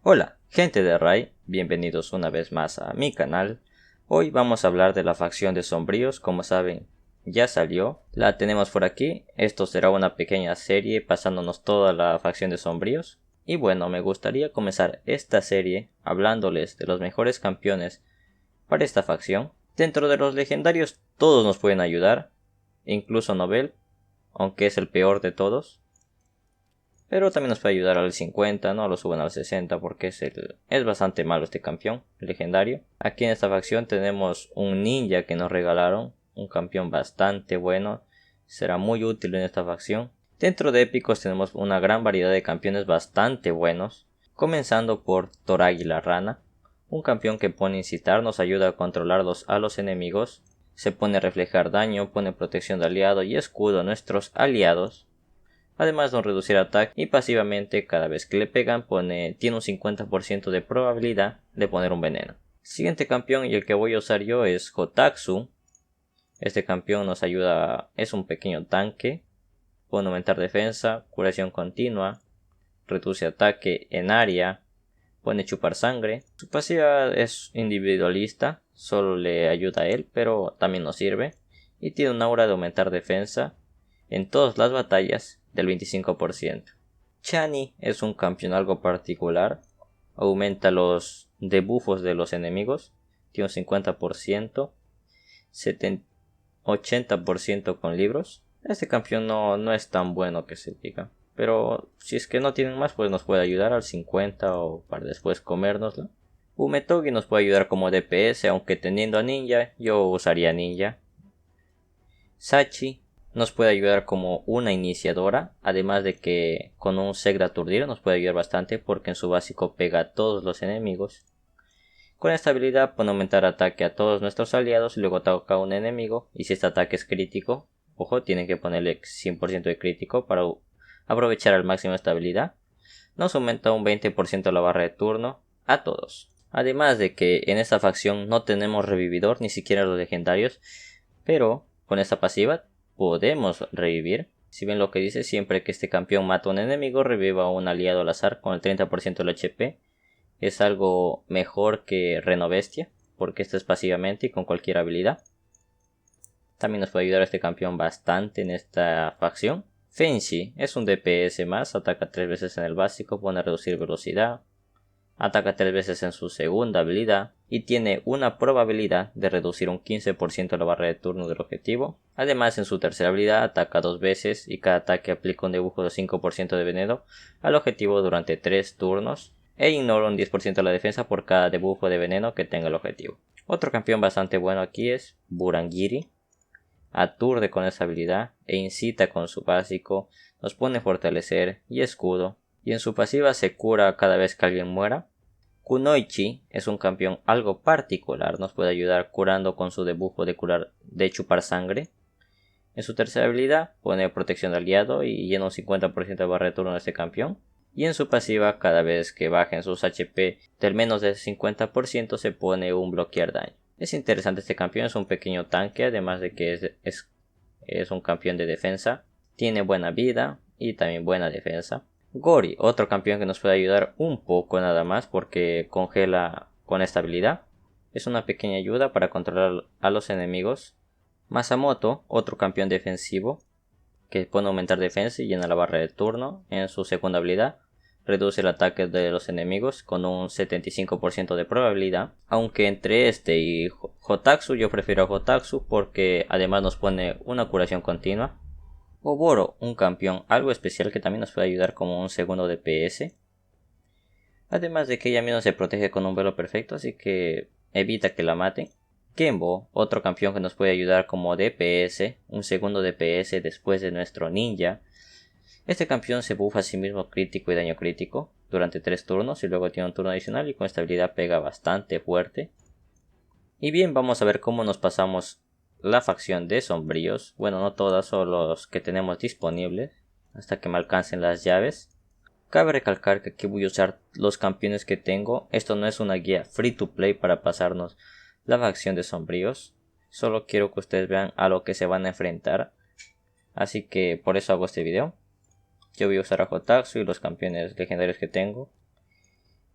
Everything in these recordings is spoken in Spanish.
Hola, gente de Rai, bienvenidos una vez más a mi canal. Hoy vamos a hablar de la facción de sombríos. Como saben, ya salió, la tenemos por aquí. Esto será una pequeña serie pasándonos toda la facción de sombríos. Y bueno, me gustaría comenzar esta serie hablándoles de los mejores campeones para esta facción. Dentro de los legendarios todos nos pueden ayudar, incluso Nobel, aunque es el peor de todos. Pero también nos puede ayudar al 50, no lo suben al 60 porque es bastante malo este campeón legendario. Aquí en esta facción tenemos un ninja que nos regalaron, un campeón bastante bueno, será muy útil en esta facción. Dentro de épicos tenemos una gran variedad de campeones bastante buenos, comenzando por Toragi la rana, un campeón que pone incitar, nos ayuda a controlar a los enemigos, se pone a reflejar daño, pone protección de aliado y escudo a nuestros aliados. Además de reducir ataque y pasivamente cada vez que le pegan tiene un 50% de probabilidad de poner un veneno. El siguiente campeón y el que voy a usar yo es Hotatsu. Este campeón nos ayuda, es un pequeño tanque, puede aumentar defensa, curación continua, reduce ataque en área, pone chupar sangre. Su pasiva es individualista, solo le ayuda a él, pero también nos sirve. Y tiene un aura de aumentar defensa en todas las batallas del 25%. Chani es un campeón algo particular, aumenta los debuffos de los enemigos, tiene un 50%, 80% con libros. Este campeón no es tan bueno que se diga, pero si es que no tienen más, pues nos puede ayudar al 50 o para después comérnoslo. Umetogi nos puede ayudar como DPS, aunque teniendo a ninja, yo usaría ninja. Sachi nos puede ayudar como una iniciadora, además de que con un Seg de aturdir nos puede ayudar bastante porque en su básico pega a todos los enemigos. Con esta habilidad puede aumentar ataque a todos nuestros aliados y luego ataca a un enemigo, y si este ataque es crítico, ojo, tienen que ponerle 100% de crítico para aprovechar al máximo esta habilidad. Nos aumenta un 20% la barra de turno a todos. Además de que en esta facción no tenemos revividor, ni siquiera los legendarios, pero con esta pasiva podemos revivir. Si ven lo que dice, siempre que este campeón mata a un enemigo, reviva a un aliado al azar con el 30% del HP. Es algo mejor que Renovestia, porque esto es pasivamente y con cualquier habilidad. También nos puede ayudar este campeón bastante en esta facción. Fenshi es un DPS más, ataca 3 veces en el básico, pone a reducir velocidad. Ataca 3 veces en su segunda habilidad y tiene una probabilidad de reducir un 15% la barra de turno del objetivo. Además, en su tercera habilidad ataca 2 veces y cada ataque aplica un debujo de 5% de veneno al objetivo durante 3 turnos e ignora un 10% de la defensa por cada debujo de veneno que tenga el objetivo. Otro campeón bastante bueno aquí es Burangiri. Aturde con esa habilidad e incita con su básico, nos pone fortalecer y escudo, y en su pasiva se cura cada vez que alguien muera. Kunoichi es un campeón algo particular, nos puede ayudar curando con su debuffo de chupar sangre. En su tercera habilidad pone protección de aliado y llena un 50% de barra de turno de este campeón. Y en su pasiva, cada vez que bajen sus HP del menos de 50% se pone un bloquear daño. Es interesante este campeón, es un pequeño tanque, además de que es un campeón de defensa. Tiene buena vida y también buena defensa. Gori, otro campeón que nos puede ayudar un poco nada más porque congela con esta habilidad. Es una pequeña ayuda para controlar a los enemigos. Masamoto, otro campeón defensivo que puede aumentar defensa y llena la barra de turno. En su segunda habilidad reduce el ataque de los enemigos con un 75% de probabilidad. Aunque entre este y Hotatsu yo prefiero a Hotatsu porque además nos pone una curación continua. Oboro, un campeón algo especial que también nos puede ayudar como un segundo DPS. Además de que ella misma se protege con un velo perfecto, así que evita que la maten. Genbo, otro campeón que nos puede ayudar como DPS, un segundo DPS después de nuestro ninja. Este campeón se buffa a sí mismo crítico y daño crítico durante 3 turnos y luego tiene un turno adicional y con esta habilidad pega bastante fuerte. Y bien, vamos a ver cómo nos pasamos la facción de sombríos. Bueno, no todas, solo los que tenemos disponibles hasta que me alcancen las llaves. Cabe recalcar que aquí voy a usar los campeones que tengo. Esto no es una guía free to play para pasarnos la facción de sombríos. Solo quiero que ustedes vean a lo que se van a enfrentar. Así que por eso hago este video. Yo voy a usar a Hotatsu y los campeones legendarios que tengo.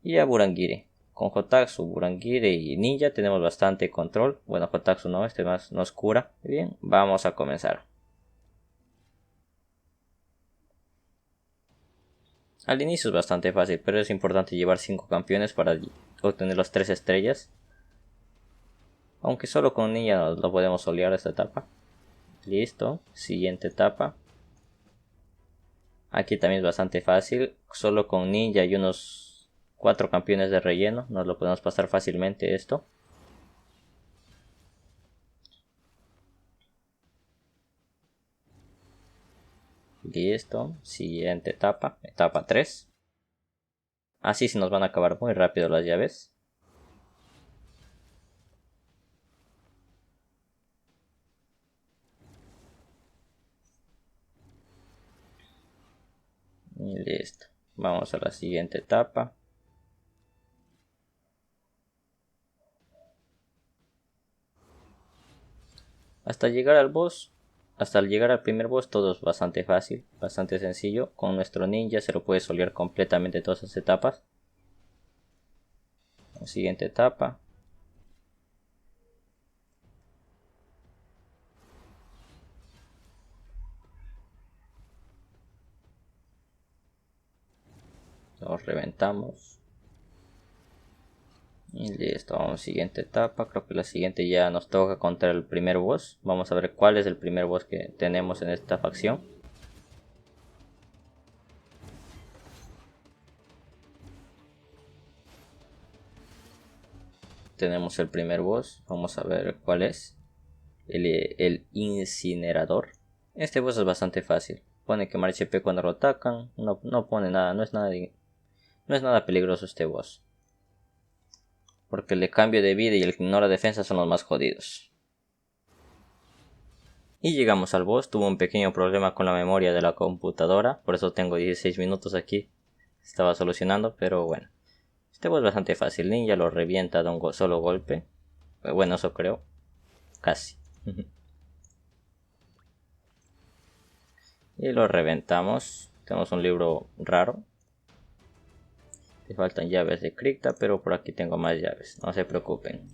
Y a Burangire. Con Jotatsu, Burangire y Ninja tenemos bastante control. Bueno, Jotatsu no, este más nos cura. Bien, vamos a comenzar. Al inicio es bastante fácil, pero es importante llevar 5 campeones para obtener las 3 estrellas. Aunque solo con Ninja lo podemos olear esta etapa. Listo, siguiente etapa. Aquí también es bastante fácil, solo con Ninja y unos 4 campeones de relleno nos lo podemos pasar fácilmente esto. Listo, siguiente etapa, etapa 3. Así se nos van a acabar muy rápido las llaves. Y listo, vamos a la siguiente etapa. Hasta llegar al boss, hasta llegar al primer boss todo es bastante fácil, bastante sencillo. Con nuestro ninja se lo puede solear completamente todas las etapas. La siguiente etapa. Los reventamos. Y listo, vamos a la siguiente etapa. Creo que la siguiente ya nos toca contra el primer boss. Vamos a ver cuál es el primer boss que tenemos en esta facción. Tenemos el primer boss. Vamos a ver cuál es. El incinerador. Este boss es bastante fácil. Pone quemar HP cuando lo atacan. No pone nada. No es nada peligroso este boss. Porque el cambio de vida y el ignora defensa son los más jodidos. Y llegamos al boss. Tuvo un pequeño problema con la memoria de la computadora. Por eso tengo 16 minutos aquí. Estaba solucionando, pero bueno. Este boss es bastante fácil. Ninja lo revienta de un solo golpe. Bueno, eso creo. Casi. Y lo reventamos. Tenemos un libro raro. Me faltan llaves de cripta, pero por aquí tengo más llaves. No se preocupen.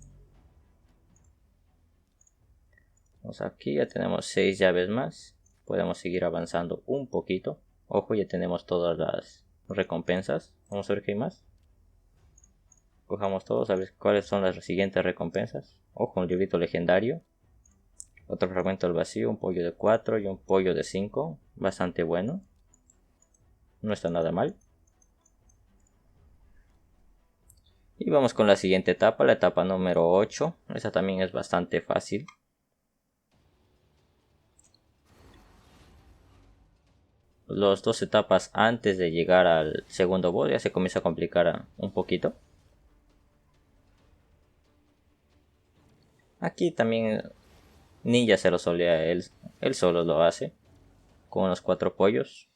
Vamos aquí, ya tenemos 6 llaves más. Podemos seguir avanzando un poquito. Ojo, ya tenemos todas las recompensas. Vamos a ver qué hay más. Cojamos todos a ver cuáles son las siguientes recompensas. Ojo, un librito legendario. Otro fragmento del vacío, un pollo de 4 y un pollo de 5. Bastante bueno. No está nada mal. Y vamos con la siguiente etapa, la etapa número 8. Esa también es bastante fácil. Las 2 etapas antes de llegar al segundo boss ya se comienza a complicar un poquito. Aquí también Ninja se lo solía él solo lo hace. Con unos 4 pollos.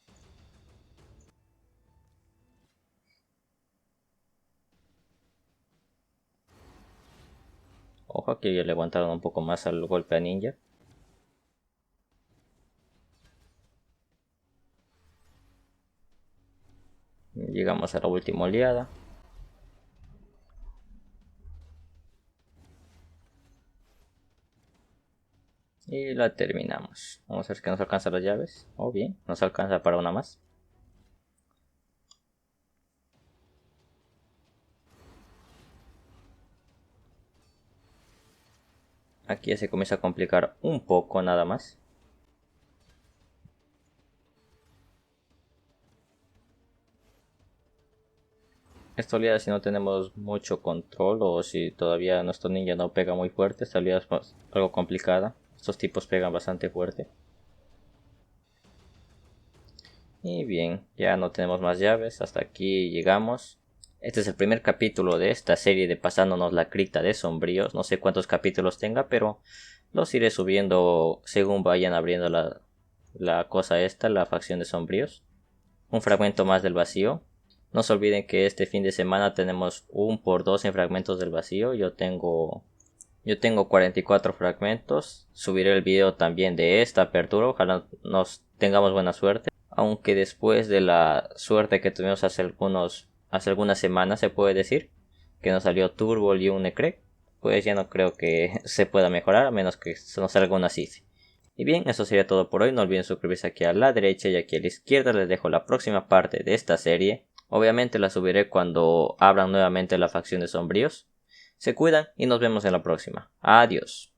Ojo, aquí ya le aguantaron un poco más al golpe a Ninja. Llegamos a la última oleada. Y la terminamos. Vamos a ver que nos alcanza las llaves. Oh, bien, nos alcanza para una más. Aquí ya se comienza a complicar un poco nada más. Esta oleada, si no tenemos mucho control o si todavía nuestro ninja no pega muy fuerte, esta oleada es algo complicada. Estos tipos pegan bastante fuerte. Y bien, ya no tenemos más llaves, hasta aquí llegamos. Este es el primer capítulo de esta serie de Pasándonos la Cripta de Sombríos. No sé cuántos capítulos tenga, pero los iré subiendo según vayan abriendo la cosa esta, la facción de Sombríos. Un fragmento más del vacío. No se olviden que este fin de semana tenemos un por 2 en fragmentos del vacío. Yo tengo 44 fragmentos. Subiré el video también de esta apertura. Ojalá nos tengamos buena suerte. Aunque después de la suerte que tuvimos hace hace algunas semanas se puede decir, que nos salió Turbo y un Necrec, pues ya no creo que se pueda mejorar a menos que nos salga una Sisi. Y bien, eso sería todo por hoy. No olviden suscribirse aquí a la derecha y aquí a la izquierda les dejo la próxima parte de esta serie. Obviamente la subiré cuando abran nuevamente la facción de sombríos. Se cuidan y nos vemos en la próxima. Adiós.